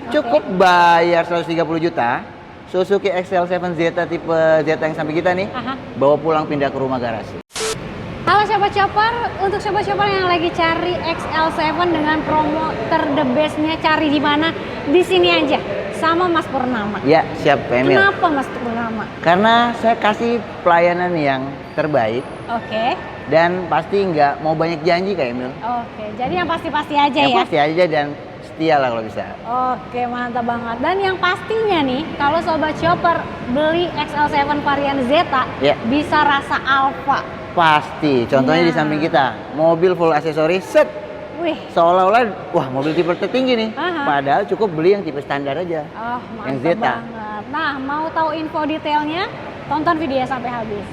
Cukup bayar 130 juta, Suzuki XL7 Zeta tipe Zeta yang samping kita nih, bawa pulang pindah ke rumah garasi. Halo Sobat Chopper, untuk Sobat Chopper yang lagi cari XL7 dengan promo the best-nya, cari di mana? Di sini aja, sama Mas Purnama. Ya, siap Emil. Kenapa Mas Purnama? Karena saya kasih pelayanan yang terbaik. Oke. Dan pasti nggak mau banyak janji Kak Emil. Oke, jadi yang pasti-pasti aja ya? Yang pasti aja dan setia lah kalau bisa. Oke, mantap banget. Dan yang pastinya nih, kalau Sobat Chopper beli XL7 varian Zeta, bisa rasa Alfa. Pasti, contohnya di samping kita, mobil full aksesoris, set. Wih. Seolah-olah, wah mobil tipe tertinggi nih. Padahal cukup beli yang tipe standar aja. Oh, mantap yang Zeta banget. Nah, mau tahu info detailnya? Tonton videonya sampai habis.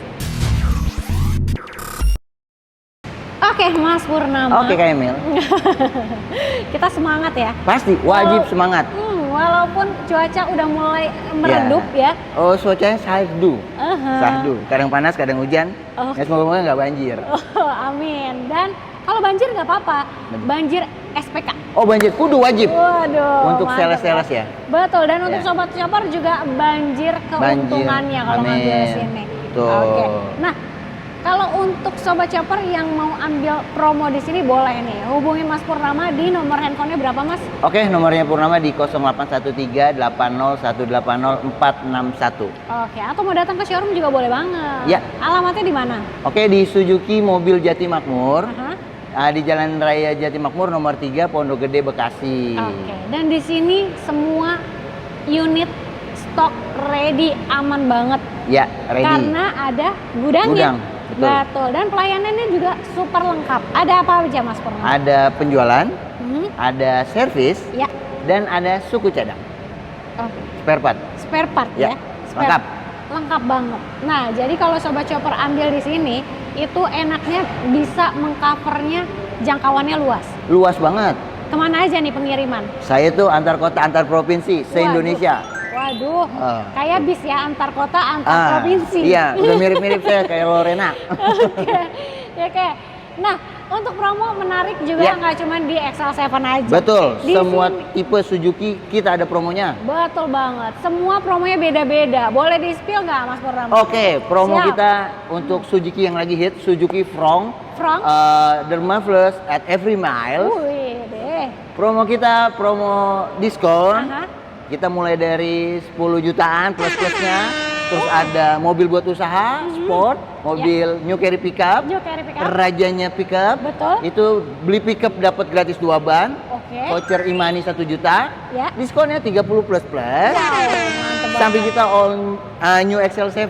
Oke, Mas Purnama. Oke, Kak Emil. Kita semangat ya. Pasti, wajib semangat. Walaupun cuaca udah mulai meredup ya. Oh, cuacanya sahdu. Sahdu. Kadang panas, kadang hujan. Ya semoga-moga nggak banjir. Amin. Dan kalau banjir nggak apa-apa. Banjir SPK. Oh, banjir kudu wajib. Waduh. Untuk sales-sales ya. Betul. Dan untuk Sobat Chopper juga banjir keuntungannya kalau ngambil sini. Oke. Nah, kalau untuk Sobat Chopper yang mau ambil promo di sini boleh nih hubungi Mas Purnama di nomor handphonenya berapa Mas? Oke, nomornya Purnama di 0813 80 180 461. Oke, atau mau datang ke showroom juga boleh banget. Ya. Alamatnya di mana? Oke, di Suzuki Mobil Jati Makmur. Di Jalan Raya Jati Makmur nomor 3 Pondok Gede Bekasi. Oke, dan di sini semua unit stok ready, aman banget. Ya, ready. Karena ada gudangnya. Betul. Dan pelayanannya juga super lengkap. Ada apa aja Mas Purnama? Ada penjualan, ada servis, dan ada suku cadang. Spare part. Spare part ya. Lengkap. Lengkap banget. Nah, jadi kalau Sobat Chopper ambil di sini, itu enaknya bisa mengcovernya jangkauannya luas. Luas banget. Kemana aja nih pengiriman? Saya tuh antar kota, antar provinsi, se-Indonesia. Waduh, kayak bis ya, antar kota, antar provinsi. Iya, udah mirip-mirip saya kayak Lorena. Oke, ya kayak. Nah, untuk promo menarik juga nggak cuma di XL7 aja. Betul, semua tipe Suzuki kita ada promonya. Betul banget, semua promonya beda-beda. Boleh di-spill nggak Mas Purnama? Oke, promo kita untuk Suzuki yang lagi hit, Suzuki Front. The marvelous at every mile. Wih deh. Promo kita, promo diskon. Kita mulai dari 10 jutaan plus-plusnya. Terus ada mobil buat usaha, sport, mobil New Carry Pickup, rajanya pickup. Betul. Itu beli pickup dapat gratis 2 ban. Voucher Imani 1 juta. Diskonnya 30 plus. Sampai kita all new XL7.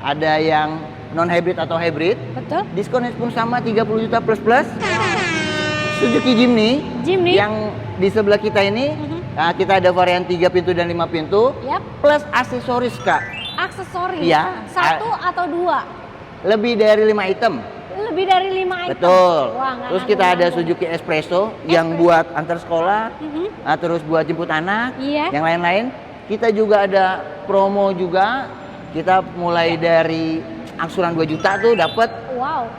Ada yang non hybrid atau hybrid. Betul. Diskonnya pun sama 30 juta plus. Suzuki Jimny. Yang di sebelah kita ini kita ada varian 3 pintu dan 5 pintu. Plus aksesoris Kak. Aksesoris? Iya. 1 atau 2? Lebih dari 5 item. Lebih dari 5 item? Betul. Terus kita ada Suzuki Espresso yang buat antar sekolah. Terus buat jemput anak. Yang lain-lain. Kita juga ada promo juga. Kita mulai dari angsuran 2 juta tuh dapat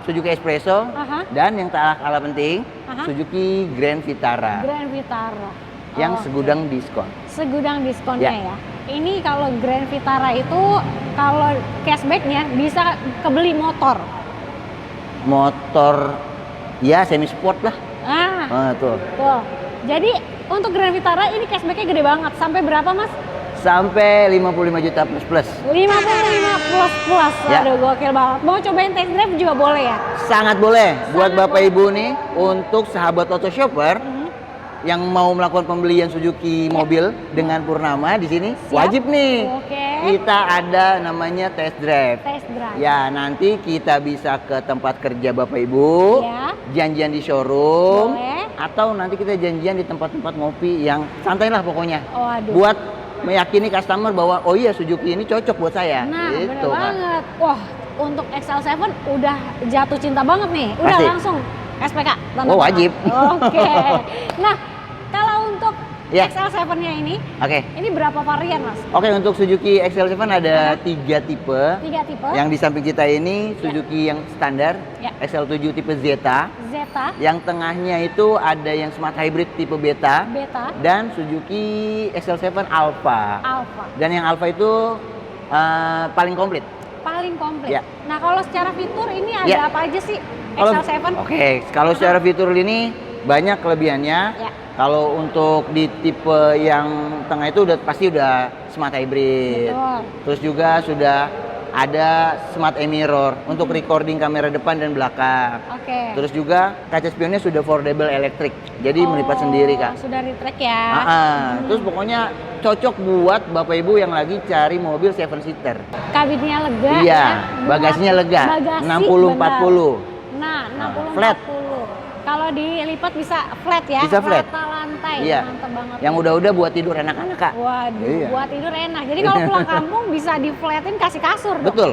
Suzuki Espresso. Dan yang tak kalah penting Suzuki Grand Vitara. Grand Vitara. Yang segudang diskon. Segudang diskonnya ya. Ini kalau Grand Vitara itu kalau cashbacknya bisa kebeli motor. Motor ya semi sport lah. Tuh. Jadi untuk Grand Vitara ini cashbacknya gede banget. Sampai berapa Mas? Sampai 55 juta plus. 55 plus. Aduh gokil banget. Mau cobain test drive juga boleh ya? Sangat boleh. Buat Bapak Ibu nih, untuk sahabat auto shopper yang mau melakukan pembelian Suzuki mobil dengan Purnama di sini, wajib nih. Kita ada namanya test drive. Ya, nanti kita bisa ke tempat kerja Bapak Ibu, janjian di showroom, atau nanti kita janjian di tempat-tempat ngopi yang santai lah pokoknya. Buat meyakini customer bahwa oh iya Suzuki ini cocok buat saya. Nah, bener banget. Wah, untuk XL7 udah jatuh cinta banget nih. Udah langsung SPK. Wajib. Nah, kalau untuk Iya. XL7-nya ini. Oke. Ini berapa varian, Mas? Oke, untuk Suzuki XL7 ada 3 tipe. 3 tipe. Yang di samping kita ini Suzuki yang standar, XL7 tipe Zeta. Zeta. Yang tengahnya itu ada yang Smart Hybrid tipe Beta. Beta. Dan Suzuki XL7 Alpha. Alpha. Dan yang Alpha itu paling komplit. Paling komplit. Ya. Nah, kalau secara fitur ini ada apa aja sih XL7? Oke, kalau secara fitur ini banyak kelebihannya. Ya. Kalau untuk di tipe yang tengah itu pasti udah Smart Hybrid. Betul. Terus juga sudah ada Smart E-Mirror untuk recording kamera depan dan belakang. Oke. Terus juga kaca spionnya sudah foldable elektrik. Jadi melipat sendiri, Kak. Sudah retract ya. Terus pokoknya cocok buat Bapak Ibu yang lagi cari mobil 7-seater. Kabinnya lega. Iya, ya. bagasinya lega. Bagasi 60-40. Nah, 60-40. Flat. Kalau dilipat bisa flat ya? Bisa flat. Rata lantai. Iya. Mantap banget. Yang udah-udah buat tidur enak-enak, Kak. Waduh, Iya. buat tidur enak. Jadi kalau pulang kampung bisa di-flatin kasih kasur dong? Betul.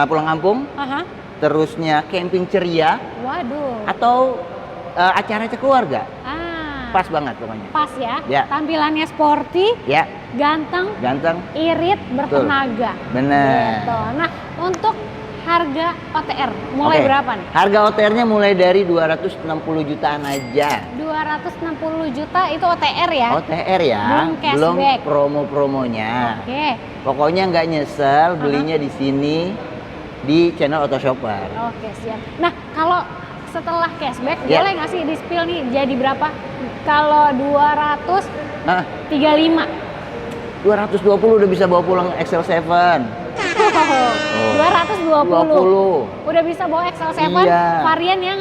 Pulang kampung, Aha. terusnya camping ceria, Waduh. atau acara keluarga. Pas Pas banget pokoknya. Pas ya. Ya. Tampilannya sporty, Ya, ganteng, ganteng. irit, bertenaga. Bener. Gitu. Nah, untuk harga OTR mulai Oke. berapa nih? Harga OTR-nya mulai dari 260 jutaan aja. 260 juta itu OTR ya? OTR ya, Belum cashback. promo-promonya. Oke. Pokoknya nggak nyesel belinya di sini di channel Autoshopper. Oke, siap. Nah, kalau setelah cashback Ya. boleh nggak sih di-spill nih jadi berapa? Kalau 235. Nah, 220 udah bisa bawa pulang XL7. 220. Udah bisa bawa XL7 Iya. varian yang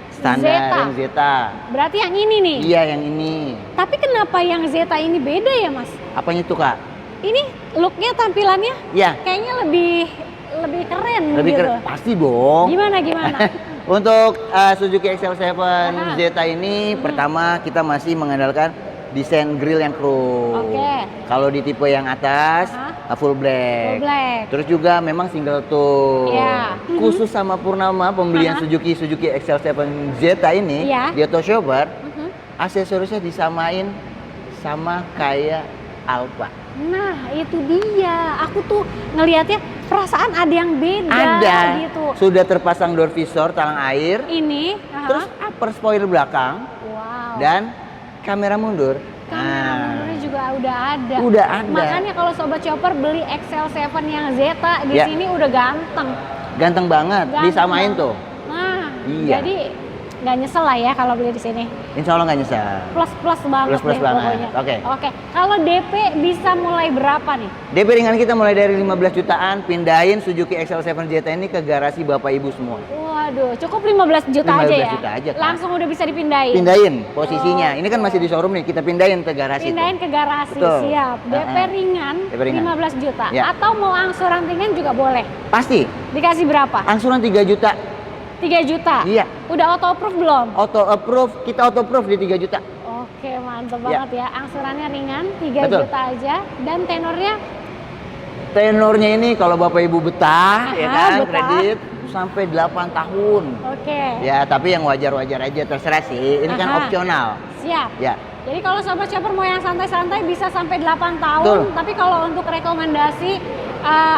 Standar Zeta. yang Zeta. Berarti yang ini nih. Iya, yang ini. Tapi kenapa yang Zeta ini beda ya, Mas? Apanya tuh, Kak? Ini looknya, tampilannya Iya, kayaknya lebih keren lebih gitu. keren. Pasti dong. Gimana? Untuk Suzuki XL7 Aha. Zeta ini pertama kita masih mengandalkan desain grill yang chrome. Oke. Kalau di tipe yang atas full black. Full black. Terus juga memang single tone. Iya. Khusus sama Purnama pembelian Suzuki XL7 Zeta ini Iya. di Autoshopper, aksesorisnya disamain sama kayak Alfa. Nah, itu dia. Aku tuh ngelihatnya perasaan ada yang beda Ada. gitu. Sudah terpasang door visor talang air, Ini, terus upper spoiler belakang wow. dan kamera mundur. Kamera mundurnya juga udah ada. Udah ada. Makanya kalau Sobat Chopper beli XL7 yang Zeta di Ya. sini udah ganteng. Ganteng banget, Ganteng disamain banget. tuh. Nah, Iya. jadi nggak nyesel lah ya kalau beli di sini. Insya Allah nggak nyesel. Plus banget Plus deh banget. pokoknya. Oke. Oke. Kalau DP bisa mulai berapa nih? DP ringan kita mulai dari 15 jutaan, pindahin Suzuki XL7 Zeta ini ke garasi Bapak Ibu semua. Waduh, cukup 15 juta 15 aja ya? juta aja, Kak. Langsung udah bisa dipindahin? Pindahin posisinya. Ini kan masih di showroom nih, kita pindahin ke garasi. Pindahin tuh. ke garasi, Betul. siap. DP ringan, DP ringan. 15 juta. Ya. Atau mau angsuran ringan juga boleh. Pasti. Dikasih berapa? Angsuran 3 juta. 3 juta? Iya. Udah auto approve belum? Auto approve, kita auto approve di 3 juta. Oke, mantep Ya. banget ya. Angsurannya ringan, 3 Betul. juta aja. Dan tenornya Tenornya ini kalau Bapak Ibu betah, ya kan, betah. kredit sampai 8 tahun. oke. Ya, tapi yang wajar-wajar aja, terserah sih. Ini kan Aha. opsional. Siap. Ya, Jadi kalau Sobat Shopper mau yang santai-santai bisa sampai 8 tahun. Betul. Tapi kalau untuk rekomendasi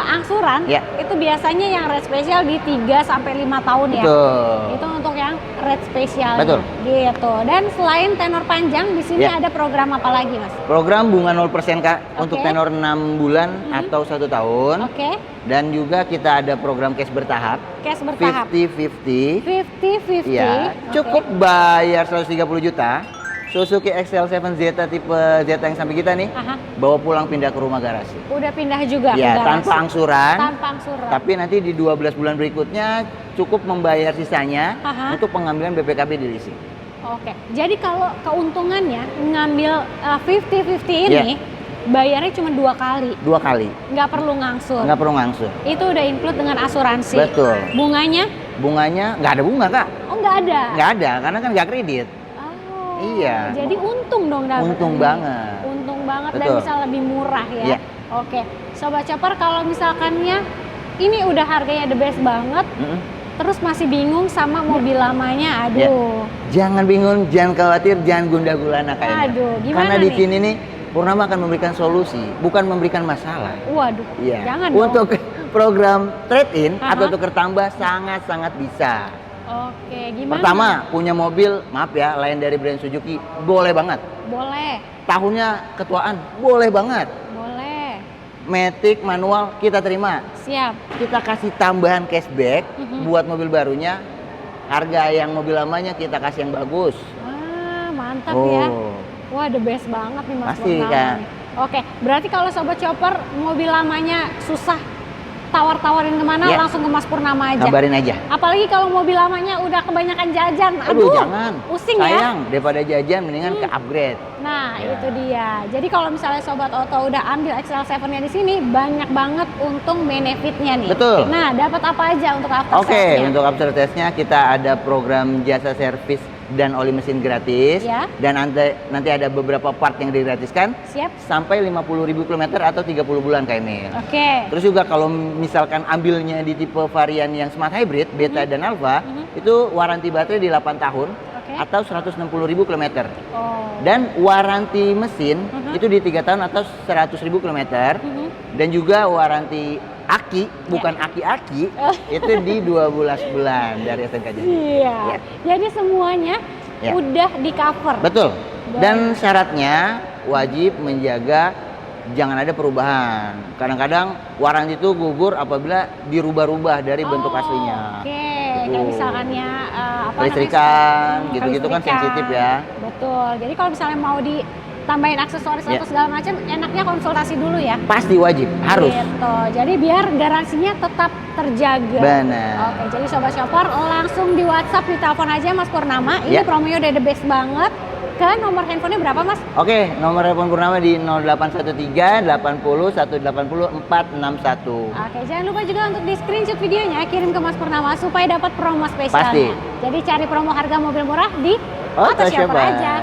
angsuran, Ya. itu biasanya yang red spesial di 3 sampai 5 tahun ya. betul. Itu untuk yang red spesial. Betul. Gitu. Dan selain tenor panjang, di sini Ya. ada program apa lagi, Mas? Program bunga 0% Kak, Oke. untuk tenor 6 bulan atau 1 tahun. Oke. Dan juga kita ada program cash bertahap. Cash bertahap. 50-50. 50-50. Ya, cukup Oke. bayar 130 juta. Suzuki XL7 Zeta tipe Zeta yang samping kita nih, Aha. bawa pulang pindah ke rumah garasi. Udah pindah juga ke Ya, garasi. tanpa angsuran. Tanpa angsuran. Tapi nanti di 12 bulan berikutnya cukup membayar sisanya Aha. untuk pengambilan BPKB di leasing. Oke. Jadi kalau keuntungannya ngambil 50-50 ini, bayarnya cuma 2 kali. 2 kali, Nggak perlu ngangsur. nggak perlu ngangsur. Itu udah include dengan asuransi. Betul. Bunganya? Bunganya nggak ada bunga Kak, Oh, nggak ada. nggak ada karena kan nggak kredit. Oh, Iya. Jadi untung dong dapetnya. Untung banget. Untung banget dan Betul. bisa lebih murah ya. Iya. Oke. Sobat Chopper, kalau misalkannya ini udah harganya the best banget, Mm-mm. terus masih bingung sama mobil lamanya, aduh. Jangan bingung, jangan khawatir, jangan gundah gulana kayaknya. Aduh, gimana Karena di nih? sini nih Purnama akan memberikan solusi, bukan memberikan masalah. Waduh, Iya. jangan dong. Untuk program trade-in Aha. atau tukar tambah sangat-sangat bisa. Oke, gimana? Pertama, punya mobil, maaf ya, lain dari brand Suzuki, boleh banget. Boleh, Tahunnya ketuaan, boleh banget. boleh. Matic manual kita terima. Siap. Kita kasih tambahan cashback buat mobil barunya. Harga yang mobil lamanya kita kasih yang bagus. Wah, mantap ya. Wah, the best banget nih Mas Pasti, Purnama Kak. nih. Oke, berarti kalau Sobat Chopper mobil lamanya susah tawar-tawarin kemana, Ya. langsung ke Mas Purnama aja. Kabarin aja. Apalagi kalau mobil lamanya udah kebanyakan jajan. Aduh, jangan. Pusing ya. Sayang, daripada jajan mendingan ke upgrade. Nah, Ya. itu dia. Jadi kalau misalnya Sobat Oto udah ambil XL7-nya di sini, banyak banget untung benefitnya nih. Betul. Nah, dapat apa aja untuk after Oke, sales-nya? untuk after test-nya kita ada program jasa servis dan oli mesin gratis. Ya. Dan nanti ada beberapa part yang digratiskan Siap. sampai 50.000 km atau 30 bulan Kak Emil. Oke. Terus juga kalau misalkan ambilnya di tipe varian yang smart hybrid, beta dan alpha, itu waranti baterai di 8 tahun Oke. atau 160.000 km. Oh. Dan waranti mesin itu di 3 tahun atau 100.000 km. Dan juga waranti aki, bukan aki-aki, itu di 12 bulan dari SNK Jadi. Iya. Ya. Jadi semuanya Ya. udah di cover. Betul. Dan syaratnya wajib menjaga jangan ada perubahan. Kadang-kadang waranti itu gugur apabila dirubah-rubah dari bentuk aslinya. Oke, kayak misalkan ya Listrikan, gitu-gitu kan kelistrikan. sensitif ya. Betul. Jadi kalau misalnya mau ditambahin aksesoris Ya. atau segala macam, enaknya konsultasi dulu ya. Pasti wajib, harus. Gitu. Jadi biar garansinya tetap terjaga. Benar. Oke, jadi Sobat Shopper langsung di WhatsApp, di telepon aja Mas Purnama. Ini Ya. promonya udah the best banget. Ke nomor handphonenya berapa Mas? Oke, nomor telepon Purnama di 0813 80 180 461. Oke, jangan lupa juga untuk di screenshot videonya, kirim ke Mas Purnama supaya dapat promo spesialnya. Pasti. Jadi cari promo harga mobil murah di Auto Auto Shopper Shopper. aja.